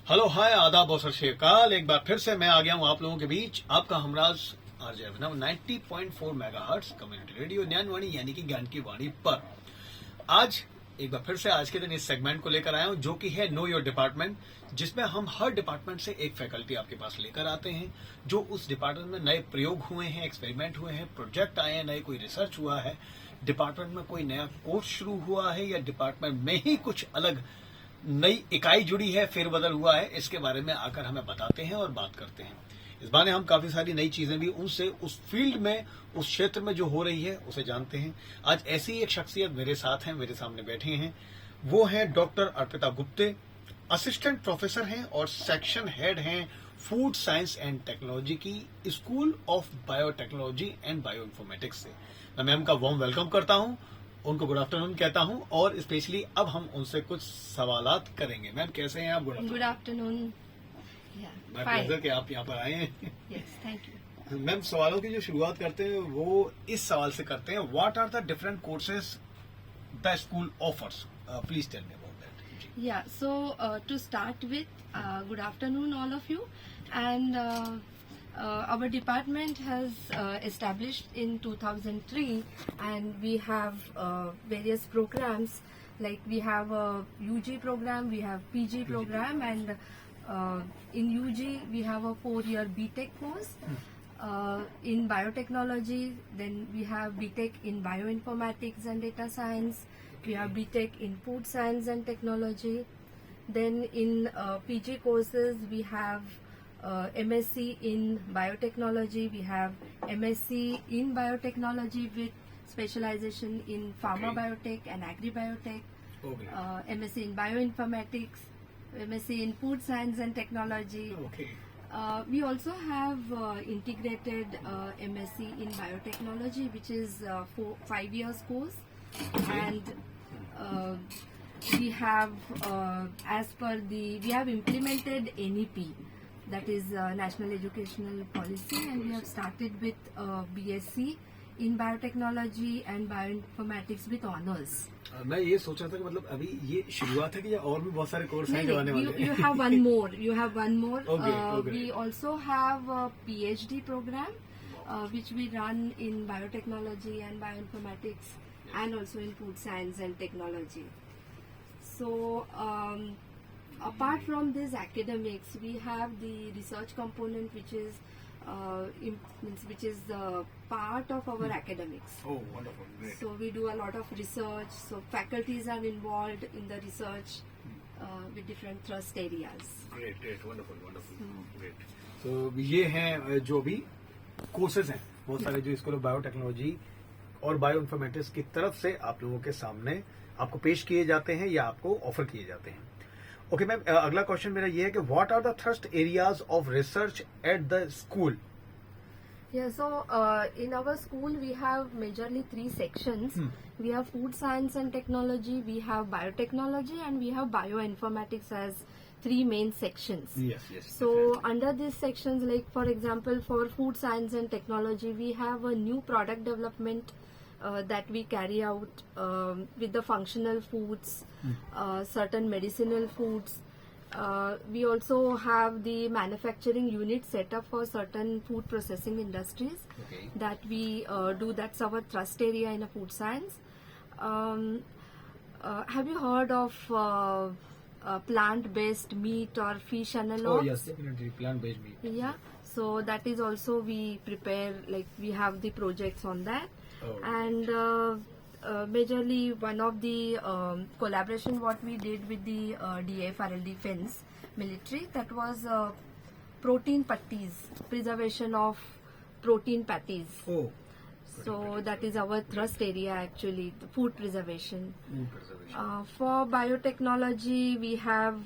Hello hi आदाब और सत श्री अकाल। एक बार फिर से मैं आ गया हूँ आप लोगों के बीच, आपका हमराज आरजे अभिनव 90.4 मेगाहर्ट्ज कम्युनिटी रेडियो ज्ञानवाणी यानी कि ज्ञान की वाणी पर। आज एक बार फिर से आज के दिन इस सेगमेंट को लेकर आया हूँ जो कि है नो योर डिपार्टमेंट, जिसमें हम हर डिपार्टमेंट से एक फैकल्टी आपके पास लेकर आते हैं जो उस डिपार्टमेंट में नए प्रयोग हुए हैं, एक्सपेरिमेंट हुए हैं, प्रोजेक्ट आए हैं, नए कोई रिसर्च हुआ है, डिपार्टमेंट में कोई नया कोर्स शुरू हुआ है या डिपार्टमेंट में ही कुछ अलग नई इकाई जुड़ी है, फेरबदल हुआ है, इसके बारे में आकर हमें बताते हैं और बात करते हैं। इस बारे हम काफी सारी नई चीजें भी उनसे उस फील्ड में, उस क्षेत्र में जो हो रही है उसे जानते हैं। आज ऐसी ही एक शख्सियत मेरे साथ हैं, मेरे सामने बैठे हैं। वो हैं doctor Arpita Gupte, assistant professor हैं और सेक्शन हेड हैं फूड साइंस एंड टेक्नोलॉजी की school of biotechnology and bioinformatics से। मैं मैम का वार्म वेलकम करता हूं, उनको गुड आफ्टरनून कहता हूं और स्पेशली अब हम उनसे कुछ सवालात करेंगे। मैम कैसे हैं आप? Good afternoon. मैं प्लेजर कि आप यहाँ पर आए हैं। Yes, thank you. मैम सवालों की जो शुरुआत करते हैं वो इस सवाल से करते हैं, what are the different courses the school offers? Please tell me about that. Yeah, so to start with, good afternoon all of you. And our department has established in 2003 and we have various programs, like we have a UG program, we have PG program, and in UG we have a 4-year BTech course. In biotechnology, then we have BTech in bioinformatics and data science. We have BTech in food science and technology. Then in PG courses, we have MSc in biotechnology. We have MSc in biotechnology with specialization in pharma biotech and agri-biotech. Okay. MSc in bioinformatics, MSc in food science and technology. Okay. We also have integrated MSc in biotechnology, which is 5 years course, and we have we have implemented NEP, that is National Educational Policy, and we have started with BSc in biotechnology and bioinformatics with honors. मैं ये सोच रहा था कि मतलब अभी ये शुरुआत है कि या और भी बहुत सारे कोर्स हैं जो आने वाले हैं? You have one more. You have one more. Okay. We also have a PhD program, which we run in biotechnology and bioinformatics, and also in food science and technology. So, apart from this academics, we have the research component, which is part of our academics. Oh, wonderful, great. So we do a lot of research. So faculties are involved in the research with different thrust areas. Great, wonderful, great. So ये हैं जो भी courses हैं बहुत सारे जो school of biotechnology और bioinformatics की तरफ से आप लोगों के सामने आपको पेश किए जाते हैं या आपको ऑफर किए जाते हैं। ओके मैम, अगला क्वेश्चन मेरा ये है कि what are the thrust areas of research at the school? Yeah, so in our school we have majorly 3 sections. We have food science and technology, we have biotechnology, and we have bioinformatics as 3 main sections. Yes. So under these sections, like for example for food science and technology, we have a new product development that we carry out with the functional foods, certain medicinal foods. We also have the manufacturing unit set up for certain food processing industries. Okay. That we do. That's our thrust area in a food science. Have you heard of plant-based meat or fish analogs? Oh yes, definitely plant-based meat. Yeah. So that is also we prepare, like we have the projects on that. Oh. And majorly one of the collaboration what we did with the DFRL Defense military, that was protein patties, preservation of protein patties. Oh. So that is our thrust area actually, the food preservation. For biotechnology, we have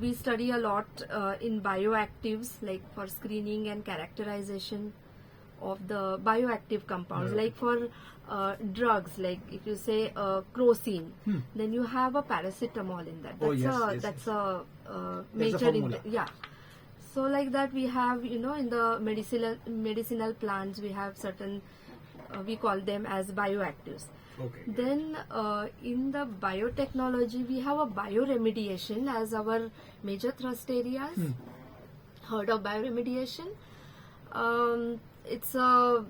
we study a lot in bioactives, like for screening and characterization of the bioactive compounds. Like for drugs, like if you say crocin, then you have a paracetamol in that. That's a major formula. So like that we have, in the medicinal plants we have certain we call them as bioactives. Okay. Then in the biotechnology, we have a bioremediation as our major thrust areas. Heard of bioremediation? It's a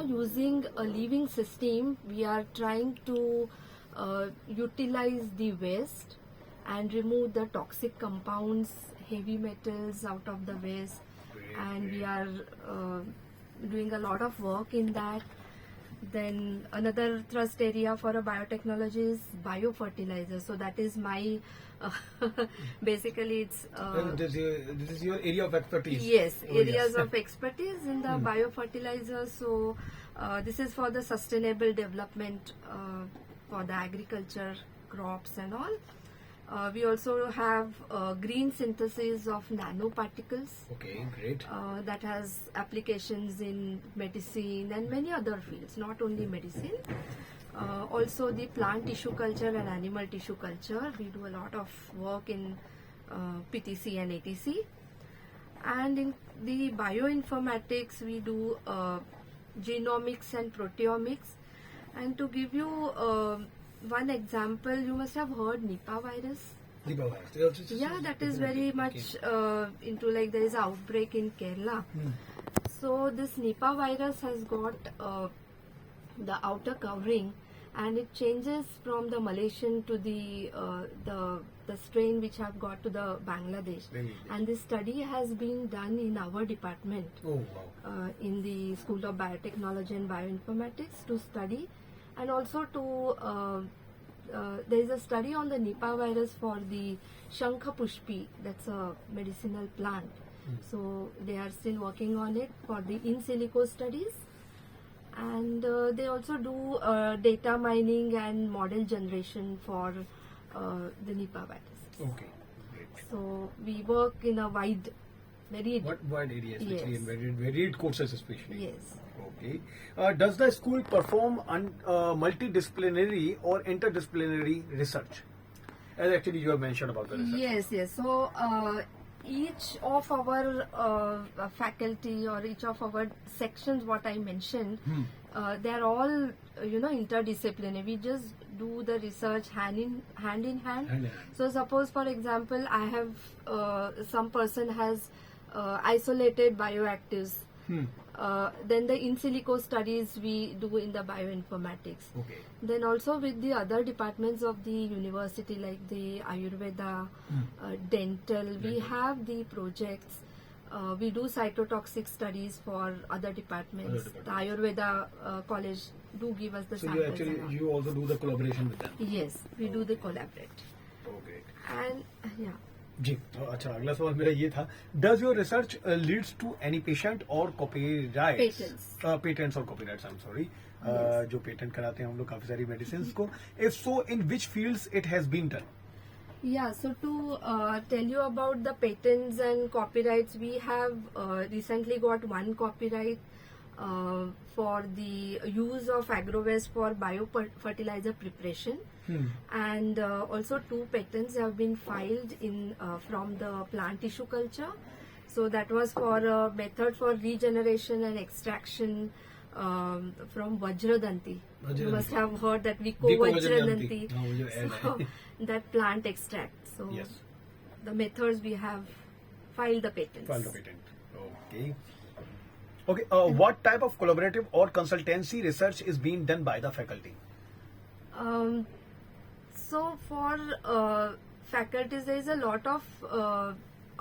using a living system. We are trying to utilize the waste and remove the toxic compounds, heavy metals out of the waste, and we are doing a lot of work in that. Then another thrust area for a biotechnology is biofertilizer. So that is my basically it's This is your area of expertise. yes, Oh, areas yes. of expertise in the biofertilizer. So this is for the sustainable development for the agriculture, crops and all. We also have green synthesis of nanoparticles Okay, great. that has applications in medicine and many other fields, not only medicine. Also the plant tissue culture and animal tissue culture. We do a lot of work in PTC and ATC. And in the bioinformatics, we do genomics and proteomics. And to give you one example, you must have heard Nipah virus. Nipah virus. Yeah, that is very much into like there is an outbreak in Kerala. So this Nipah virus has got the outer covering, and it changes from the Malaysian to the strain which have got to the Bangladesh. And this study has been done in our department, Oh, wow. in the School of Biotechnology and Bioinformatics to study, and also to there is a study on the Nipah virus for the Shankha Pushpi, that's a medicinal plant. So they are still working on it for the in silico studies. And they also do data mining and model generation for the Nipah virus. Okay, great. So we work in a wide, very What wide areas, especially Yes. in varied courses, especially. yes. Okay. Does the school perform multidisciplinary or interdisciplinary research? As actually you have mentioned about the research. Yes. So each of our faculty or each of our sections, what I mentioned, they are all interdisciplinary. We just do the research hand in hand. Hand in hand. So suppose, for example, I have some person has isolated bioactives. Then the in silico studies we do in the bioinformatics. Okay. Then also with the other departments of the university like the Ayurveda, dental, we have the projects. We do cytotoxic studies for other departments. The Ayurveda college do give us the So samples. and all. you also do the collaboration with them. Yes, we do the collaborate. Oh, great. And yeah. जी तो अच्छा अगला सवाल मेरा ये था does your research leads to any patient और copyrights patents और कॉपीराइट्स आई एम सॉरी जो पेटेंट कराते हैं हम लोग काफी सारी मेडिसिन को if so in which fields it has been done Yeah, so to tell you about the patents and copyrights, we have recently got one copyright for the use of agrowaste for biofertilizer preparation. And also 2 patents have been filed in from the plant tissue culture. So that was for a method for regeneration and extraction from Vajradanti. You must have heard that Vico Vajradanti. So, that plant extract. So Yes. the methods we have filed the patents. File the patent. Okay. Okay. What type of collaborative or consultancy research is being done by the faculty? So for faculties, there is a lot of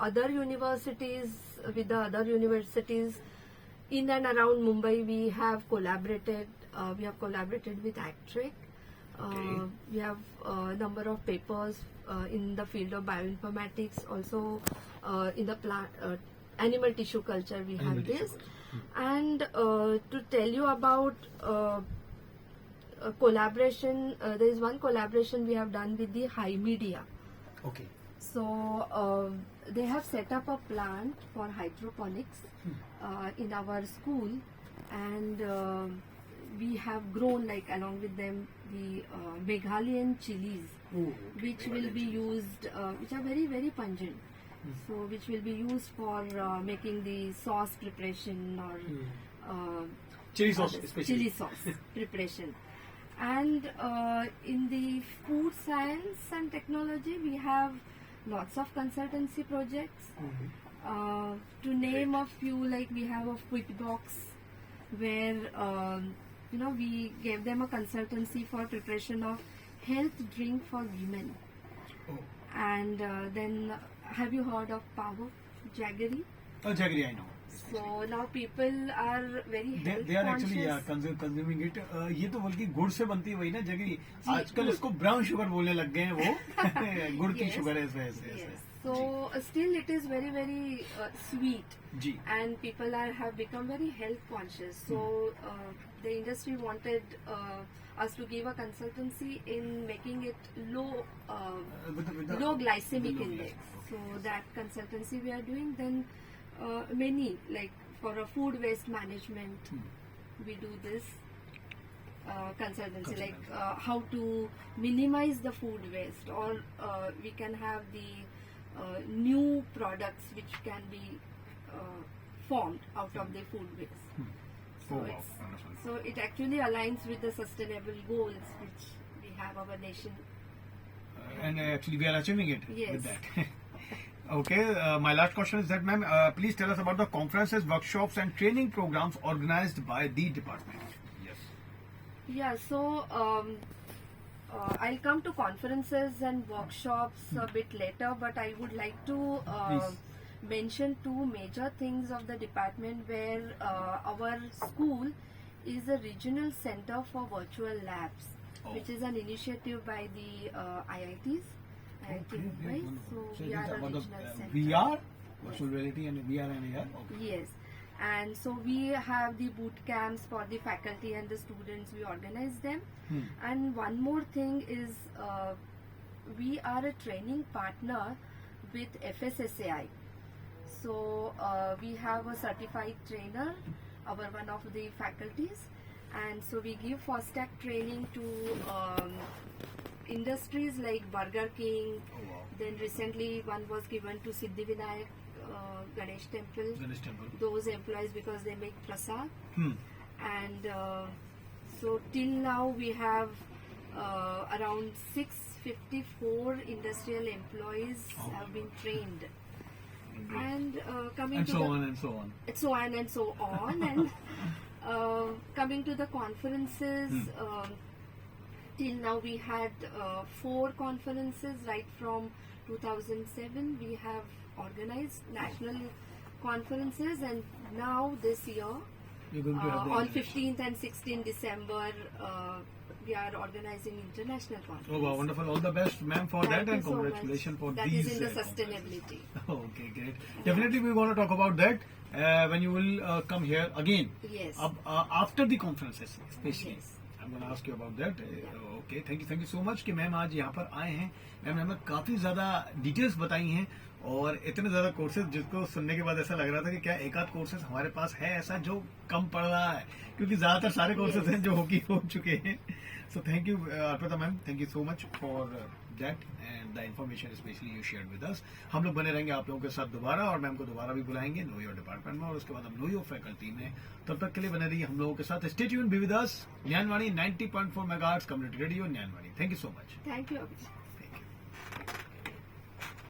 other universities. With the other universities in and around Mumbai, we have collaborated. We have collaborated with Actric. We have a number of papers in the field of bioinformatics. Also in the plant, animal tissue culture, we have this. And to tell you about collaboration, there is one collaboration we have done with the High Media. Okay. So they have set up a plant for hydroponics in our school, and we have grown like along with them the Meghalayan chilies, which will be used, which are very very pungent. So which will be used for making the sauce preparation or Chili sauce, especially. chili sauce preparation. And in the food science and technology, we have lots of consultancy projects. To name a few, like we have a Box, where we gave them a consultancy for preparation of health drink for women. Oh. And then, have you heard of Power Jaggery? Oh, Jaggery, I know. So now people are very health they are actually conscious. consuming it. ये तो बल्कि गुड़ से बनती है वही ना जगरी. आजकल इसको ब्राउन शुगर बोलने लग गए हैं वो. गुड़ की शुगर है ऐसे. Yes. So still it is very very sweet. जी. And people have become very health conscious. So the industry wanted us to give a consultancy in making it low With the low glycemic low index. glycemic, So that consultancy we are doing. Then many, like for a food waste management, we do this consultancy, like how to minimize the food waste, or we can have the new products which can be formed out of the food waste. So, Oh, wow. it's, Wonderful. so it actually aligns with the sustainable goals which we have our nation. And actually we are achieving it Yes. with that. Okay, my last question is that, ma'am, please tell us about the conferences, workshops, and training programs organized by the department. Yes. Yeah, so I'll come to conferences and workshops a bit later, but I would like to Please. mention two major things of the department, where our school is a regional center for virtual labs, which is an initiative by the IITs. IIT Mumbai. So we it are is a about regional the center. VR, virtual reality, and VR and AR. Okay. Yes, and so we have the boot camps for the faculty and the students. We organize them. And one more thing is we are a training partner with FSSAI. So we have a certified trainer, our one of the faculties, and so we give first stack training to industries like Burger King. Oh, wow. Then recently one was given to Siddhivinayak Ganesh Temple. Ganesh Temple. Those employees, because they make prasad. Hmm. And so till now we have around 654 industrial employees have been trained. And coming And to so the on and so on. so on and so on. And coming to the conferences, till now we had 4 conferences. Right from 2007 we have organized national conferences, and now this year You're going to have the on international. 15th and 16th December we are organizing international conference. Oh, wow, wonderful. All the best, ma'am, for Thank that, and you so much. congratulations for That these. is in the conferences. sustainability. Okay, great. Definitely, we want to talk about that when you will come here again. Yes. After the conferences, especially. Yes. I'm going to ask you about that. Okay, thank you so much कि ma'am आज यहाँ पर आए हैं. Ma'am ने हमें काफी ज्यादा डिटेल्स बताई हैं, और इतने ज्यादा कोर्सेज जिसको सुनने के बाद ऐसा लग रहा था कि क्या एक आध कोर्सेज हमारे पास है ऐसा जो कम पड़ रहा है, क्योंकि ज्यादातर सारे कोर्सेज हैं जो हो चुके हैं. So thank you, Arpita ma'am. Thank you so much for that and the information especially you shared with us. हम लोग बने रहेंगे आप लोगों के साथ दोबारा, और मैम को दोबारा भी बुलाएंगे नो योर डिपार्टमेंट में, और उसके बाद हम नो योर फैकल्टी में. तब तक के लिए बने रहिए हम लोगों के साथ. Stay tuned, be with us. Gyanvani 90.4 megahertz community radio Gyanvani. Thank you so much. Thank you, Abhijit.